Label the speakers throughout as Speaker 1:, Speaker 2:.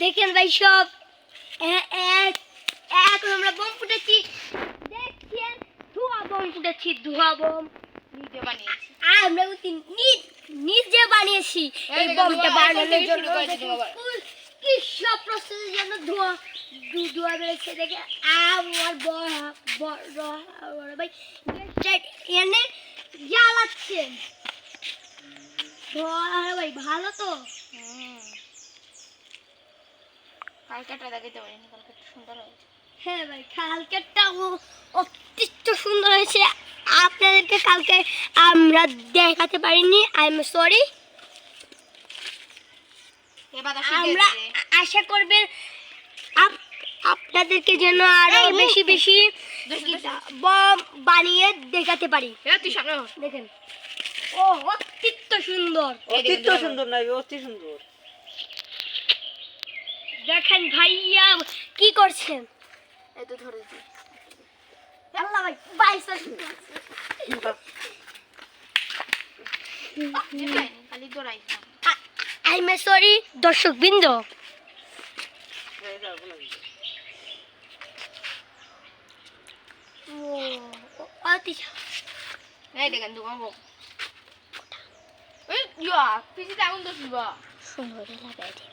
Speaker 1: দেখেন ভাই সব এখন আমরা বোম ফুটেছি, দেখছেন ধোঁয়া বোম ফুটেছি, ধোঁয়া বোম
Speaker 2: নিজে বানিয়েছি।
Speaker 1: আমরা নিজে বানিয়েছি। এই বোমটা বানানোর জন্য কি সব প্রসেসের জন্য ধোঁয়া ধোঁয়া বেরোচ্ছে দেখে আমার বড় ভাই এনে জ্বালাচ্ছেন। ভাই ভালো তো।
Speaker 2: কালকেটা দেখাতে পারিনি, কালকেটা সুন্দর হয়েছে।
Speaker 1: হ্যাঁ ভাই কালকেরটা অত্যন্ত সুন্দর হয়েছে, আপনাদেরকে কালকে আমরা দেখাতে পারিনি, আই এম সরি। আমরা আশা করবেন আপনাদেরকে যেন আরো বেশি বেশি বম বানিয়ে দেখাতে পারি। দেখেন ও অত্যন্ত সুন্দর,
Speaker 3: অত্যন্ত সুন্দর না, অতি সুন্দর।
Speaker 1: দেখেন ভাইয়া কি করছেন।
Speaker 2: এই তো ধরেছি।
Speaker 1: আল্লাহ ভাই বাইসা
Speaker 2: খালি দৌড়াই।
Speaker 1: আই এম সরি দর্শক বৃন্দ।
Speaker 2: এই দেখেন ধোঁয়া এই ইয়া পিছিতে আগুন তো দিবা
Speaker 1: সুন্দর লাগাই দিই।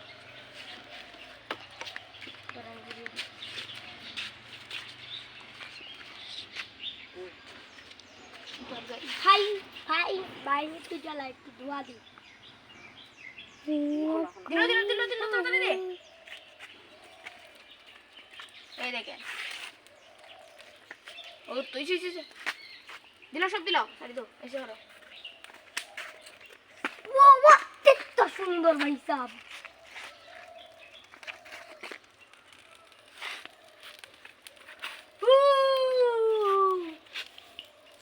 Speaker 1: ভাই ভাই ভাই একটু জ্বালা, একটু ধোয়া দিই।
Speaker 2: দিল এই দেখেন ও তুই দিল সব দিল সারি দো এসে করো।
Speaker 1: ও কত সুন্দর ভাই সাহেব।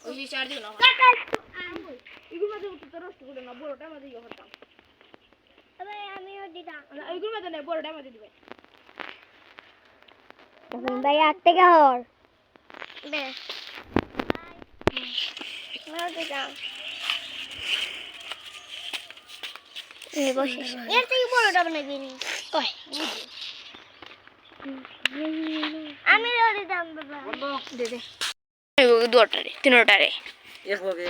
Speaker 2: ওই চার দিও না এগুলো মাঝে তো রষ্ট করে না, বড়টা মাঝে ইয়ে করতাম।
Speaker 1: তবে আমিও দিতাম।
Speaker 2: এগুলো মাঝে না, বড়টা মাঝে দিবে।
Speaker 1: তখন ভাই আট থেকে হর বেশ দিতাম। এর থেকে বড়টা বানাবি নি কয় আমি দিতাম বাবা।
Speaker 2: দে দে দুটারে তিনটারে
Speaker 3: একভাবে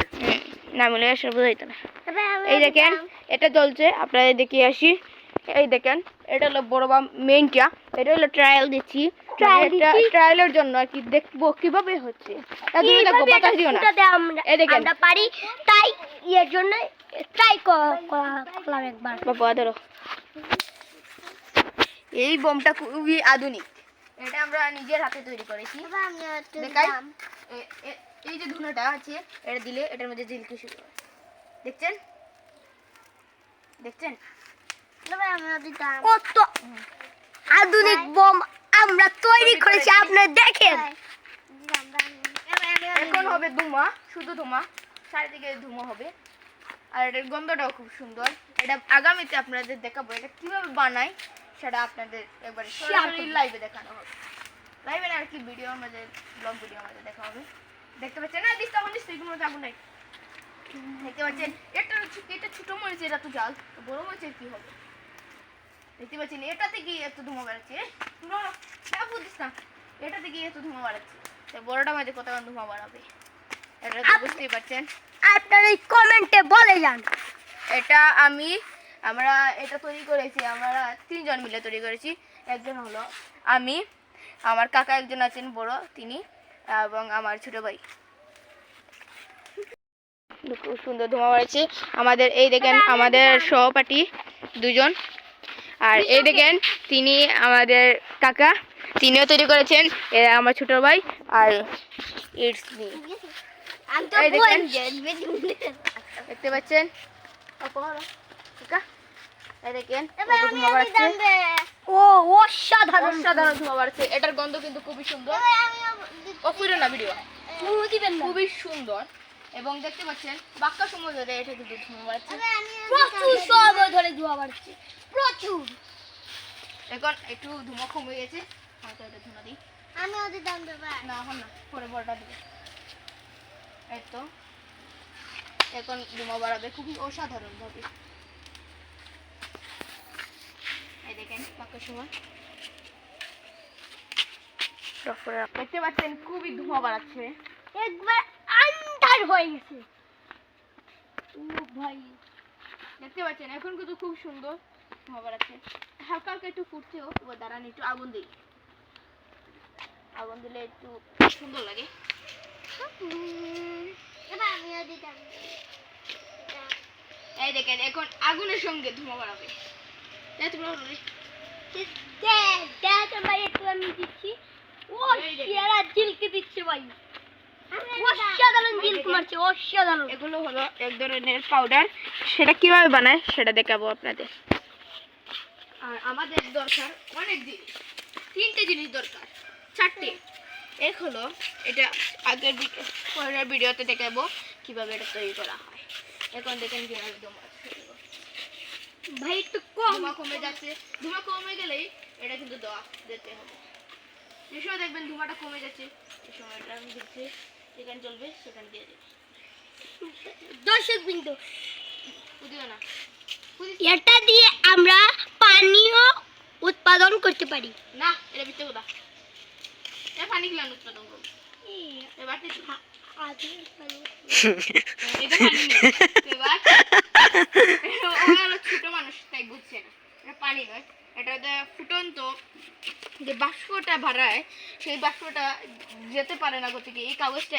Speaker 2: না মিলে এসে বুঝাইতো না।
Speaker 1: তবে আমি
Speaker 2: এই দেখেন এটা জ্বলছে, আপনাদের দেখিয়ে আসি। এই দেখেন এটা হলো বড় বা মেইনটা, এটা হলো ট্রায়াল দিচ্ছি, ট্রায়ালের জন্য আর কি দেখবো কিভাবে হচ্ছে।
Speaker 1: আমরা পারি তাই এর জন্য ট্রাই করলাম একবার।
Speaker 2: বাবা ধরো এই বোমটা খুবই আধুনিক, এটা আমরা নিজের হাতে তৈরি করেছি। দেখাই এই যে ধুনোটা আছে এটা দিলে এটার মধ্যে ঝিলকি শুরু হয়, দেখছেন দেখছেন
Speaker 1: কত আধুনিক বোম আমরা তৈরি করেছি, আপনারা দেখেন।
Speaker 2: এখন হবে ধুমা, শুধু ধুমা, চারিদিকে ধুমা হবে। আর এটার গন্ধটাও খুব সুন্দর। এটা আগামীতে আপনাদের দেখাবো এটা কিভাবে বানাই, সেটা আপনাদের একবারে সরাসরি লাইভে দেখানো হবে। লাইভে না আর কি ভিডিওর মধ্যে, ব্লগ ভিডিওর মধ্যে দেখা হবে। দেখতে পাচ্ছেন না দিস তখন দিস এগুলো আগুন নাই, দেখতে পাচ্ছেন এটা ছোট মরিচ, এটা তো জাল, বড় মরিচের কি হবে দেখতে পাচ্ছেন। এটা থেকে এত ধুমা বেড়াচ্ছে, বুঝিস না এটা থেকে এত ধুমা বাড়াচ্ছে, বড়টা মাঝে কত ধুমা বাড়াবে এটা তো বুঝতেই পারছেন।
Speaker 1: আপনারা এই কমেন্টে বলে যান।
Speaker 2: এটা আমরা এটা তৈরি করেছি, আমরা তিনজন মিলে তৈরি করেছি। একজন হলো আমি, আমার কাকা একজন আছেন বড় তিনি, এবং আমার ছোট ভাই। খুব সুন্দর ধোঁয়া বাড়ছে আমাদের। এই দেখেন আমাদের সহপাঠী দুজন, আর এই দেখেন তিনি আমাদের কাকা, তিনিও তৈরি করেছেন। এরা আমার ছোট ভাই। আর ইটস মি, দেখতে পাচ্ছেন দেখেন ধোঁয়া বাড়ছে,
Speaker 1: ও অসাধারণ
Speaker 2: অসাধারণ ধোঁয়া বাড়ছে। এটার গন্ধ কিন্তু খুবই সুন্দর, অপুরো না ভিডিও খুবই সুন্দর। এবং দেখতে পাচ্ছেন বাক্কা সময় ধরে এটা কিন্তু ধোঁয়া বাড়ছে,
Speaker 1: প্রচুর সময় ধরে ধোঁয়া বাড়ছে প্রচুর।
Speaker 2: এখন একটু ধোঁয়া কমে গেছে, হয়তো এটা ধোঁয়া দিই
Speaker 1: আমিও দিতাম
Speaker 2: না, এখন না, পরে বড়টা দিবে। এই তো এখন ধোঁয়া বাড়াবে খুবই অসাধারণ ভাবে। এই দেখেন দেখেন পাকার সময় দেখতে পাচ্ছেন খুবই ধোঁয়া বাড়াচ্ছে।
Speaker 1: একবার আন্ধার হয়ে গেছে। ও ভাই
Speaker 2: দেখতে পাচ্ছেন এখন কিন্তু খুব সুন্দর ধোঁয়া বাড়াচ্ছে। হালকা হালকা একটু ফুটছেও। এবার দাঁড়ান একটু আগুন দিই, আগুন দিলে একটু সুন্দর লাগে।
Speaker 1: এবার আমিও দিতাম।
Speaker 2: এই দেখেন এখন আগুনের সঙ্গে ধোঁয়া বাড়াবে। তোমরা
Speaker 1: দেখ ভাই একটু আমি দিচ্ছি। ও শিয়ারা জিলকে দিচ্ছে ভাই। অসাধারণ জিলক মারছে, অসাধারণ।
Speaker 2: এগুলো হলো এক ধরনের পাউডার, সেটা কিভাবে বানায় সেটা দেখাবো আপনাদের। আর আমাদের দরকার অনেক জিনিস, 3টে জিনিস দরকার, 4টে। এক হলো এটা আগের পরের ভিডিওতে দেখাবো কিভাবে এটা তৈরি করা হয়। এখন দেখেন কিভাবে
Speaker 1: ভাই একটু কম
Speaker 2: ধোঁয়া কমে যাচ্ছে। ধোঁয়া কমে গেলেই এটা কিন্তু দিতে হবে। যে সময় দেখবেন ধোঁয়াটা কমে যাচ্ছে এই সময়টা আমি দিচ্ছি, যেখানে চলবে সেখানে দিয়ে দেবে।
Speaker 1: দর্শক বিন্দু,
Speaker 2: বুঝিও না
Speaker 1: এটা দিয়ে আমরা পানীয় উৎপাদন করতে পারি।
Speaker 2: না, এটা বিতে কোথা এ পানি গিলান উৎপাদন করব। এবার এটা পানি নেই। এবার ছোট মানুষ তাই বুঝছে না এটা পানি নয়, এটা ফুটন্ত যে বাষ্পটা বাড়ায় সেই বাষ্পটা যেতে পারে না গতিকে এই কাগজটা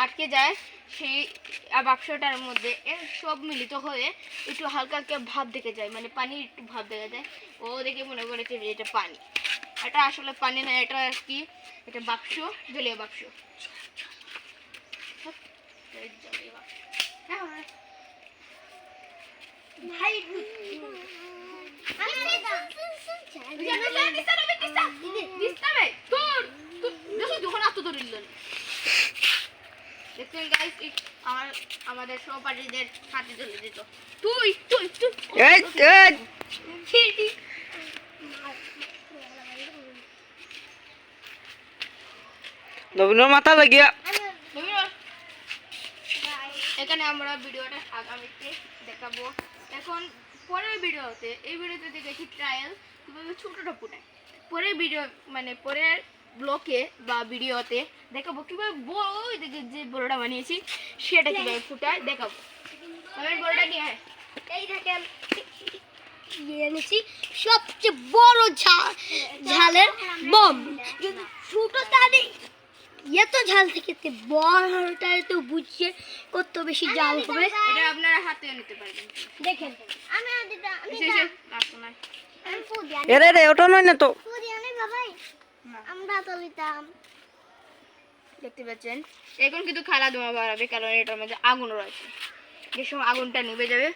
Speaker 2: আটকে যায় সেই বাক্সটার মধ্যে। এর সব মিলিত হয়ে একটু হালকা হালকা ভাব দেখে যায়, মানে পানি একটু ভাব দেখা যায়। ও দেখে মনে করেছে যে এটা পানি, এটা আসলে পানি না, এটা কি এটা বাক্স, জলীয় বাক্স।
Speaker 1: ভাই
Speaker 2: আমাদের সহপাঠীদের হাতে চলে যেত। তুই তুই
Speaker 3: নবীনের মাথা লাগিয়া
Speaker 2: এখানে আমরা ভিডিওটা আগামীতে দেখাবো। এখন পরের ভিডিওতে, এই ভিডিওতে দেখেছি ট্রায়াল কিভাবে ছোটটা ফুটায়। পরের ভিডিও পরের ব্লকে বা ভিডিওতে দেখাবো কিভাবে বড় দেখে যে বড়টা বানিয়েছি সেটা কিভাবে ফুটায় দেখাবো। আমার বড়টা নিয়ে আয়।
Speaker 1: এই দেখেন এনেছি সবচেয়ে বড় ঝালের বম। ছোট তারে এত ঝাল থেকে বড়টা তো বুঝছে কত বেশি ঝাল হবে।
Speaker 2: এটা আপনারা হাতে নিতে পারবেন।
Speaker 1: দেখেন আমি
Speaker 3: এরে রে ওটা নয় না তো।
Speaker 1: আমরা তো নিতাম।
Speaker 2: দেখতে পাচ্ছেন এখন কিন্তু খালা ধোঁয়া বাড়াবে, কারণ এটার মধ্যে আগুন রয়েছে। যে সময় আগুনটা নিভে যাবে,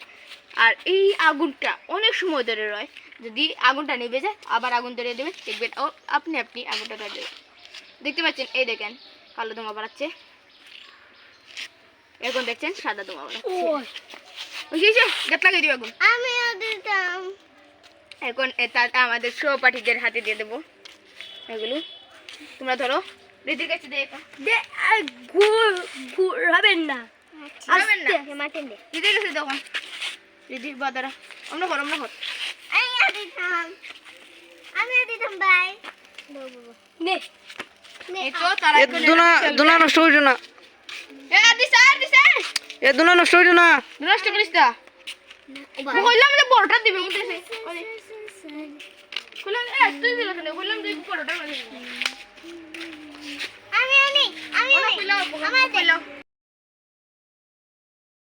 Speaker 2: আর এই আগুনটা অনেক সময় ধরে রয়। যদি আগুনটা নিভে যায় আবার আগুন ধরিয়ে দেবেন, দেখবেন আপনি আগুনটা ধরে দেবেন। দেখতে পাচ্ছেন এই দেখেন কালো ধোঁয়া বাড়াচ্ছে, এখন দেখছেন সাদা ধোঁয়া বাড়াচ্ছে। গাছ লাগিয়ে দিও আগুন।
Speaker 1: আমিও দিতাম।
Speaker 2: এখন এটা আমাদের সহপাঠীদের হাতে দিয়ে দেবো। এগুলো তোমরা ধরো, রিদির কাছে দিয়ে
Speaker 1: ঘুরাবেন না,
Speaker 2: ঘুরাবেন না।
Speaker 1: মাঠে দে।
Speaker 2: রিদির কাছে তখন রিদির বাদারা অন্য ঘর
Speaker 1: আমিও দিতাম ভাই। নে
Speaker 2: এই তো তারা এখন
Speaker 3: দুনা নষ্ট হইল না, এ দুনা নষ্ট হইল না।
Speaker 2: নষ্ট করিস না। বললাম যে বড়টা দিবে বললাম তুই দিল কেন, বললাম যে বড়টা
Speaker 1: আমি আমার